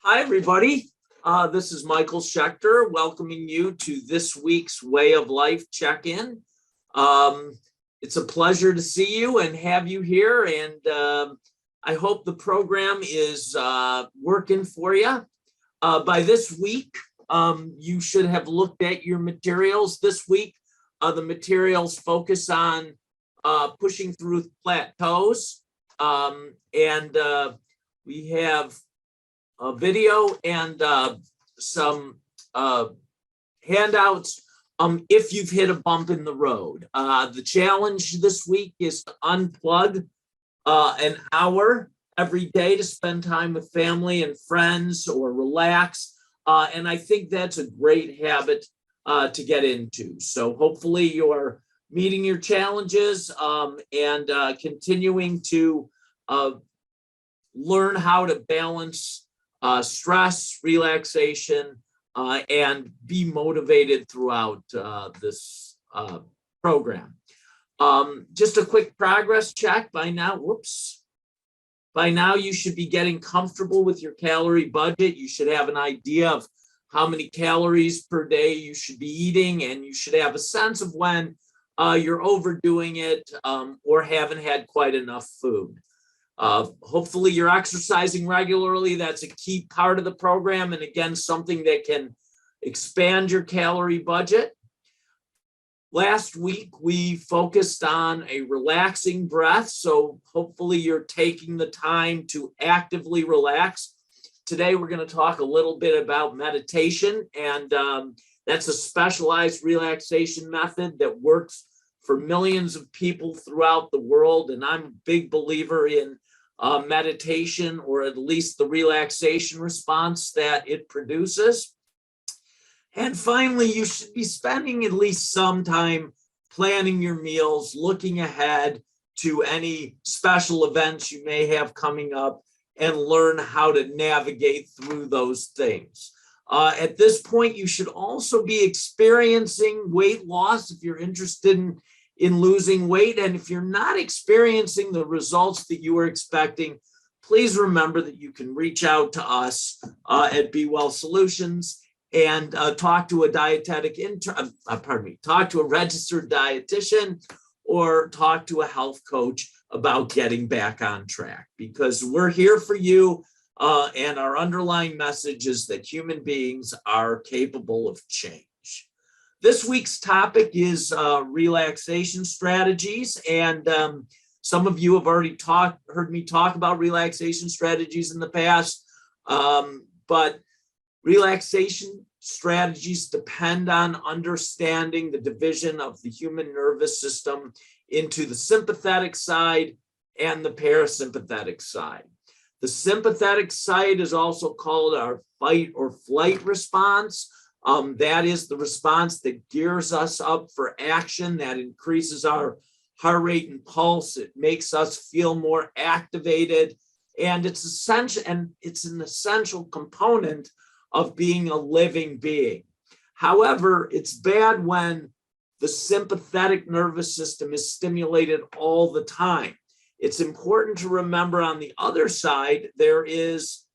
Hi, everybody. This is Michael Schechter welcoming you to this week's Way of Life check-in. It's a pleasure to see you and have you here, and I hope the program is working for you. By this week, you should have looked at your materials this week. The materials focus on pushing through plateaus, and we have a video and some handouts if you've hit a bump in the road. The challenge this week is to unplug an hour every day to spend time with family and friends or relax. And I think that's a great habit to get into. So hopefully you're meeting your challenges and continuing to learn how to balance stress, relaxation, and be motivated throughout this program. Just a quick progress check by now. By now you should be getting comfortable with your calorie budget. You should have an idea of how many calories per day you should be eating, and you should have a sense of when you're overdoing it or haven't had quite enough food. Hopefully you're exercising regularly. That's a key part of the program. And again, something that can expand your calorie budget. Last week, we focused on a relaxing breath. So hopefully you're taking the time to actively relax. Today, we're going to talk a little bit about meditation. And that's a specialized relaxation method that works for millions of people throughout the world. And I'm a big believer in meditation, or at least the relaxation response that it produces. And finally, you should be spending at least some time planning your meals, looking ahead to any special events you may have coming up, and learn how to navigate through those things. At this point, you should also be experiencing weight loss if you're interested in losing weight. And if you're not experiencing the results that you are expecting, please remember that you can reach out to us at Be Well Solutions and talk to a talk to a registered dietitian or talk to a health coach about getting back on track, because we're here for you. And our underlying message is that human beings are capable of change. This week's topic is relaxation strategies, and some of you have already heard me talk about relaxation strategies in the past, but relaxation strategies depend on understanding the division of the human nervous system into the sympathetic side and the parasympathetic side. The sympathetic side is also called our fight or flight response. That is the response that gears us up for action, that increases our heart rate and pulse. It makes us feel more activated, and it's essential, and it's an essential component of being a living being. However, it's bad when the sympathetic nervous system is stimulated all the time. It's important to remember on the other side, there is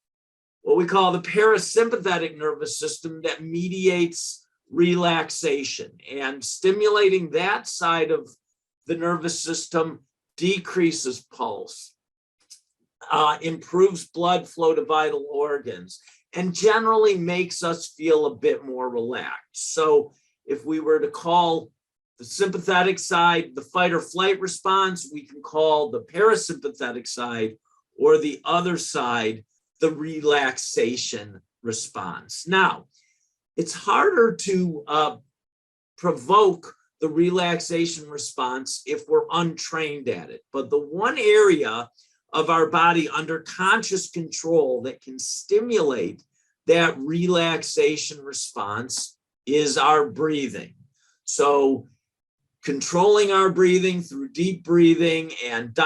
what we call the parasympathetic nervous system that mediates relaxation, and stimulating that side of the nervous system decreases pulse, improves blood flow to vital organs, and generally makes us feel a bit more relaxed. So if we were to call the sympathetic side the fight or flight response, we can call the parasympathetic side, or the other side, the relaxation response. Now, it's harder to provoke the relaxation response if we're untrained at it. But the one area of our body under conscious control that can stimulate that relaxation response is our breathing. So controlling our breathing through deep breathing and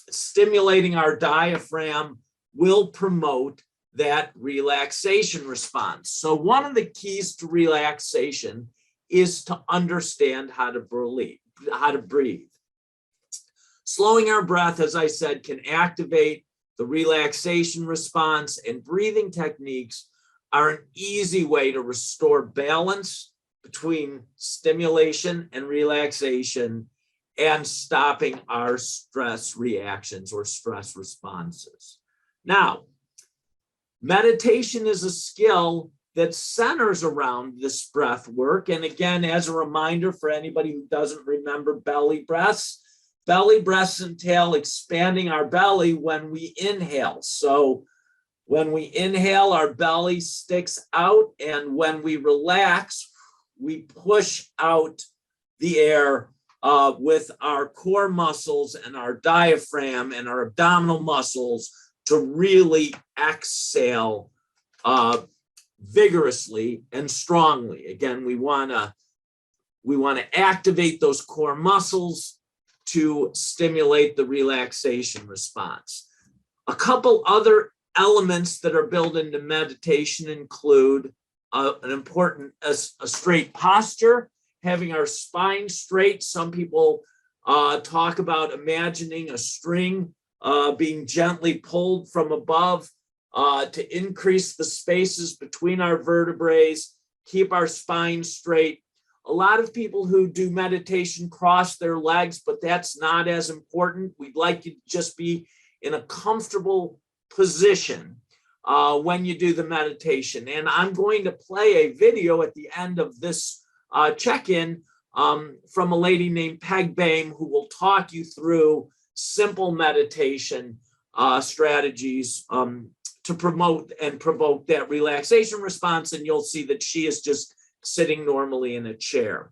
stimulating our diaphragm will promote that relaxation response. So one of the keys to relaxation is to understand how to breathe. Slowing our breath, as I said, can activate the relaxation response, and breathing techniques are an easy way to restore balance between stimulation and relaxation and stopping our stress reactions or stress responses. Now, meditation is a skill that centers around this breath work. And again, as a reminder for anybody who doesn't remember belly breaths entail expanding our belly when we inhale. So when we inhale, our belly sticks out, and when we relax, we push out the air with our core muscles and our diaphragm and our abdominal muscles to really exhale vigorously and strongly. Again, we want to activate those core muscles to stimulate the relaxation response. A couple other elements that are built into meditation include a straight posture, having our spine straight. Some people talk about imagining a string being gently pulled from above to increase the spaces between our vertebrae, keep our spine straight. A lot of people who do meditation cross their legs, but that's not as important. We'd like you to just be in a comfortable position when you do the meditation. And I'm going to play a video at the end of this check-in from a lady named Peg Boehm, who will talk you through simple meditation strategies to promote and provoke that relaxation response. And you'll see that she is just sitting normally in a chair.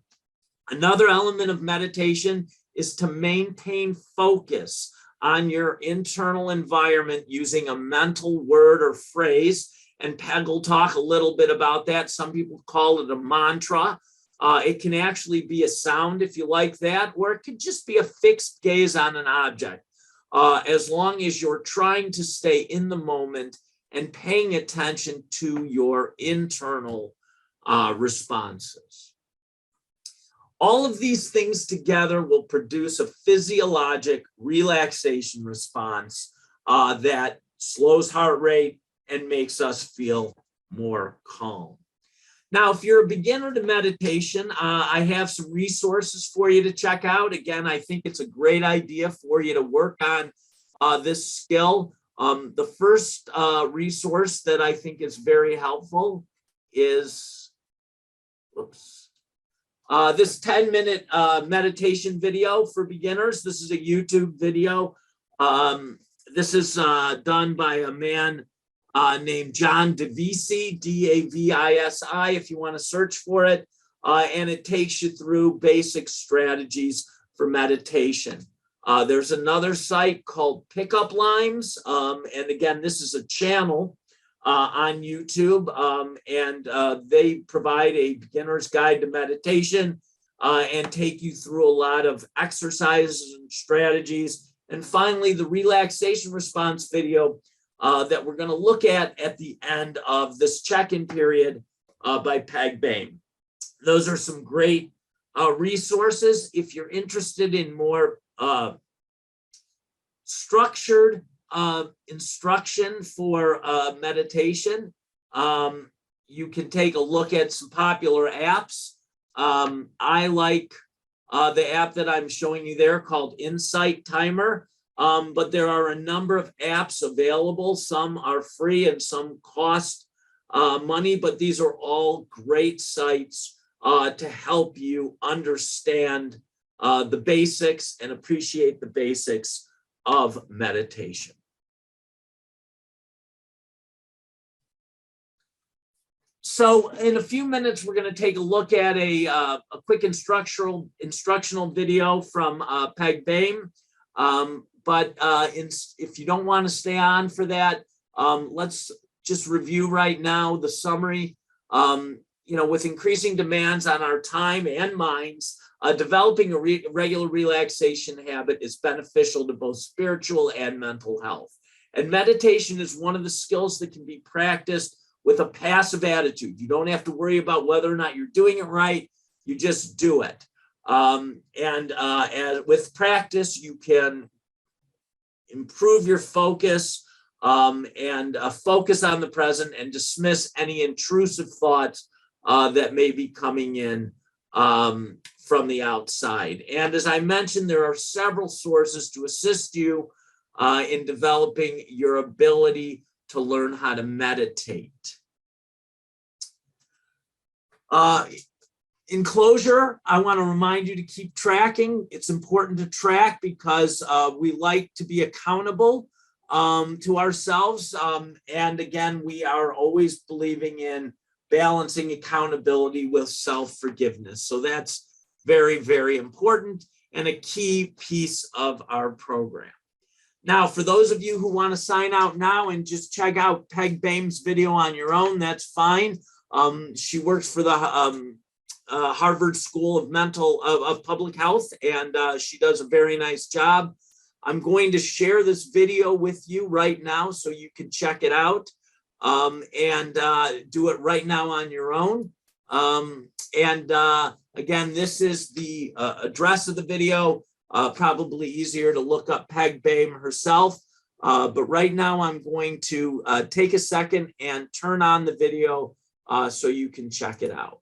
Another element of meditation is to maintain focus on your internal environment using a mental word or phrase. And Peg will talk a little bit about that. Some people call it a mantra. It can actually be a sound if you like that, or it could just be a fixed gaze on an object, as long as you're trying to stay in the moment and paying attention to your internal responses. All of these things together will produce a physiologic relaxation response that slows heart rate and makes us feel more calm. Now, if you're a beginner to meditation, I have some resources for you to check out. Again, I think it's a great idea for you to work on this skill. The first resource that I think is very helpful is, this 10-minute meditation video for beginners. This is a YouTube video. This is done by a man named John Davisi, D-A-V-I-S-I, if you want to search for it. And it takes you through basic strategies for meditation. There's another site called Pickup Lines. And again, this is a channel on YouTube, and they provide a beginner's guide to meditation and take you through a lot of exercises and strategies. And finally, the relaxation response video that we're going to look at the end of this check-in period by Peg Boehm. Those are some great resources. If you're interested in more structured instruction for meditation, you can take a look at some popular apps. I like the app that I'm showing you there called Insight Timer, but there are a number of apps available. Some are free and some cost money, but these are all great sites to help you understand the basics and appreciate the basics of meditation. So in a few minutes, we're going to take a look at a quick instructional video from Peg Boehm. But if you don't want to stay on for that, let's just review right now the summary. With increasing demands on our time and minds, developing a regular relaxation habit is beneficial to both spiritual and mental health. And meditation is one of the skills that can be practiced with a passive attitude. You don't have to worry about whether or not you're doing it right. You just do it. And with practice, you can improve your focus, and focus on the present and dismiss any intrusive thoughts that may be coming in from the outside. And as I mentioned, there are several sources to assist you in developing your ability to learn how to meditate. In closure, I want to remind you to keep tracking. It's important to track because we like to be accountable to ourselves. And again, we are always believing in balancing accountability with self-forgiveness. So that's very, very important and a key piece of our program. Now, for those of you who want to sign out now and just check out Peg Boehm's video on your own, that's fine. She works for the Harvard School of Public Health, and she does a very nice job. I'm going to share this video with you right now so you can check it out and do it right now on your own. Again, this is the address of the video. Probably easier to look up Peg Boehm herself. But right now I'm going to take a second and turn on the video so you can check it out.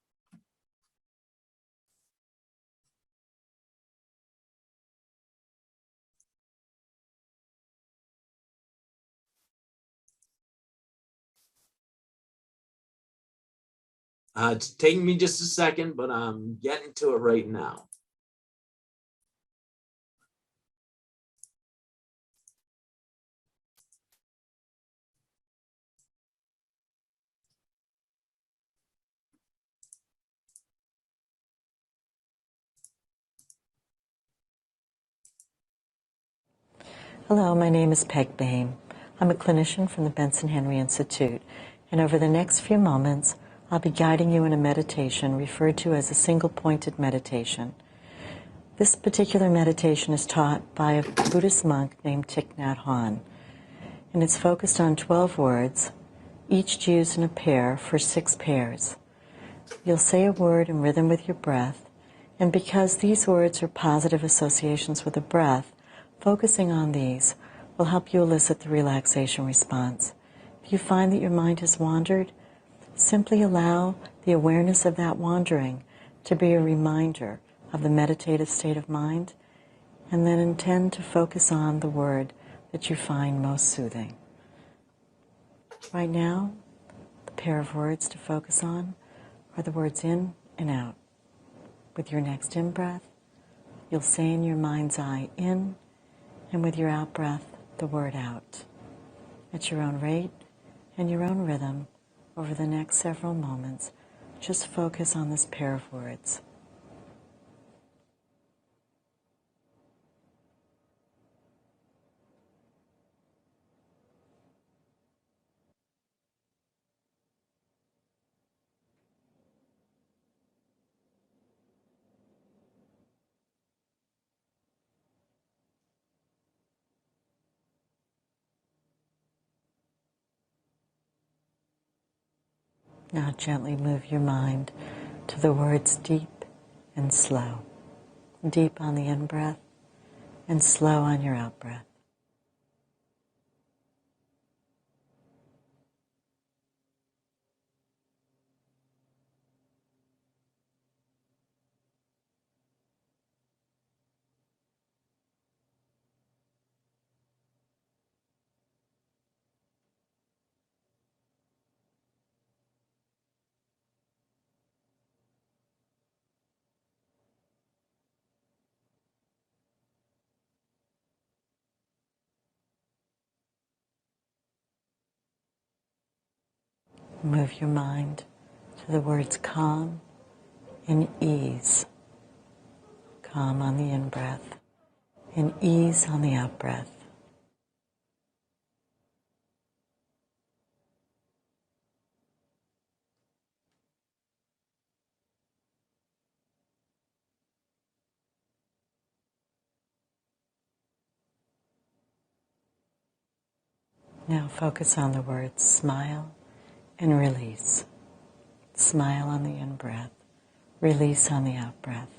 It's taking me just a second, but I'm getting to it right now. Hello, my name is Peg Boehm. I'm a clinician from the Benson Henry Institute, and over the next few moments, I'll be guiding you in a meditation referred to as a single-pointed meditation. This particular meditation is taught by a Buddhist monk named Thich Nhat Hanh, and it's focused on 12 words, each used in a pair for 6 pairs. You'll say a word in rhythm with your breath, and because these words are positive associations with the breath, focusing on these will help you elicit the relaxation response. If you find that your mind has wandered, simply allow the awareness of that wandering to be a reminder of the meditative state of mind, and then intend to focus on the word that you find most soothing. Right now, the pair of words to focus on are the words in and out. With your next in-breath, you'll say in your mind's eye, in, and with your out-breath, the word out. At your own rate and your own rhythm, over the next several moments, just focus on this pair of words. Now gently move your mind to the words deep and slow. Deep on the in-breath and slow on your out-breath. Move your mind to the words calm and ease. Calm on the in-breath and ease on the out-breath. Now focus on the words smile and release. Smile on the in-breath, release on the out-breath.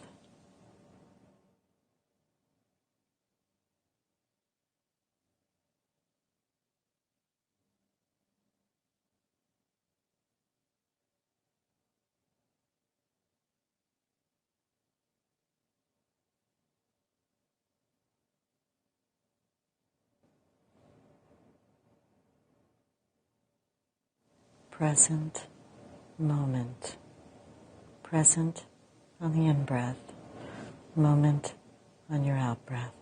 present moment. Present on the in-breath, moment on your out-breath.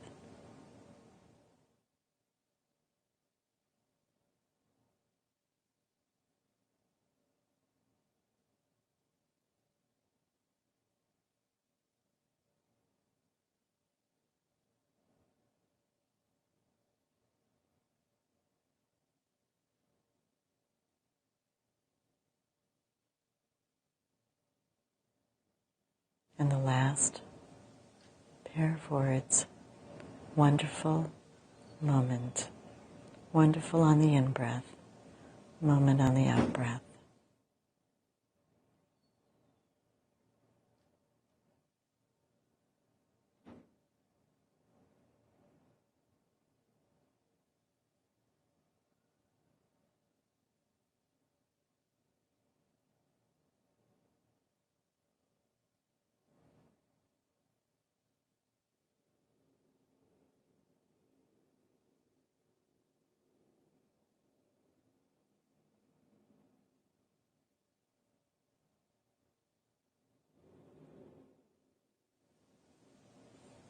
And the last pair of words, wonderful moment. Wonderful on the in-breath, moment on the out-breath.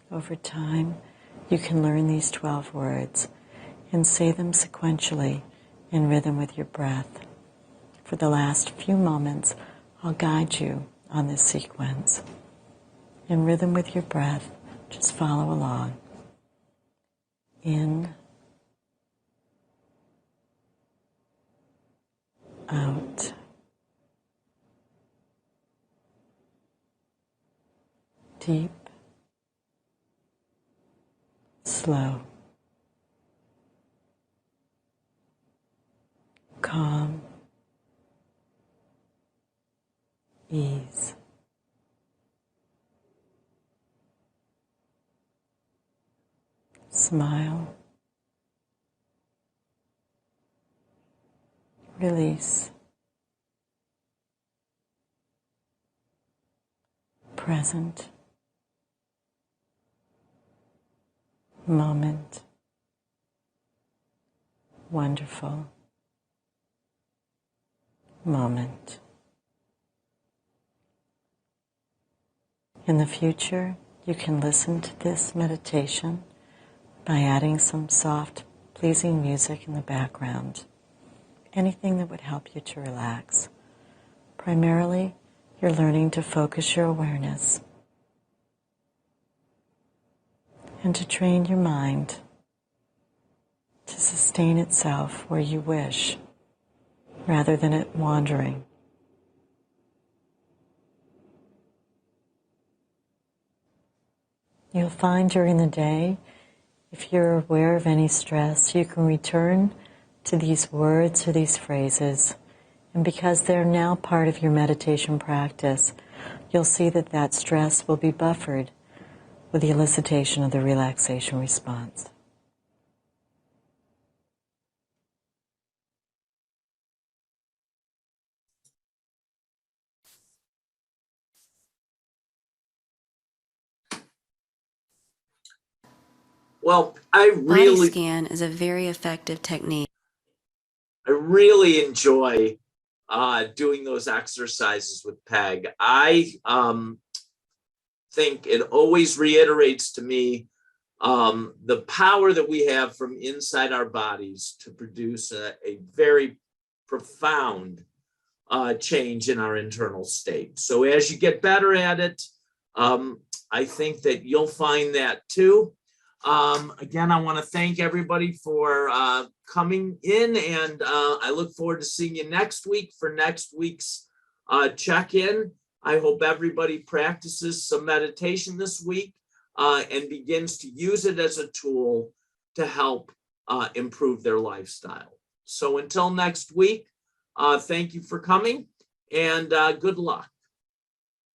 Over time, you can learn these 12 words and say them sequentially in rhythm with your breath. For the last few moments, I'll guide you on this sequence. In rhythm with your breath, just follow along. In, out, deep, slow, calm, ease. Smile, release, present, moment, wonderful, moment. In the future, you can listen to this meditation by adding some soft, pleasing music in the background. Anything that would help you to relax. Primarily, you're learning to focus your awareness and to train your mind to sustain itself where you wish, rather than it wandering. You'll find during the day, if you're aware of any stress, you can return to these words or these phrases. And because they're now part of your meditation practice, you'll see that that stress will be buffered with the elicitation of the relaxation response. Well, I Body scan is a very effective technique. really enjoy doing those exercises with Peg. I think it always reiterates to me the power that we have from inside our bodies to produce a very profound change in our internal state. So as you get better at it, I think that you'll find that too. Again, I want to thank everybody for coming in, and I look forward to seeing you next week for next week's check-in. I hope everybody practices some meditation this week and begins to use it as a tool to help improve their lifestyle. So until next week, thank you for coming, and good luck.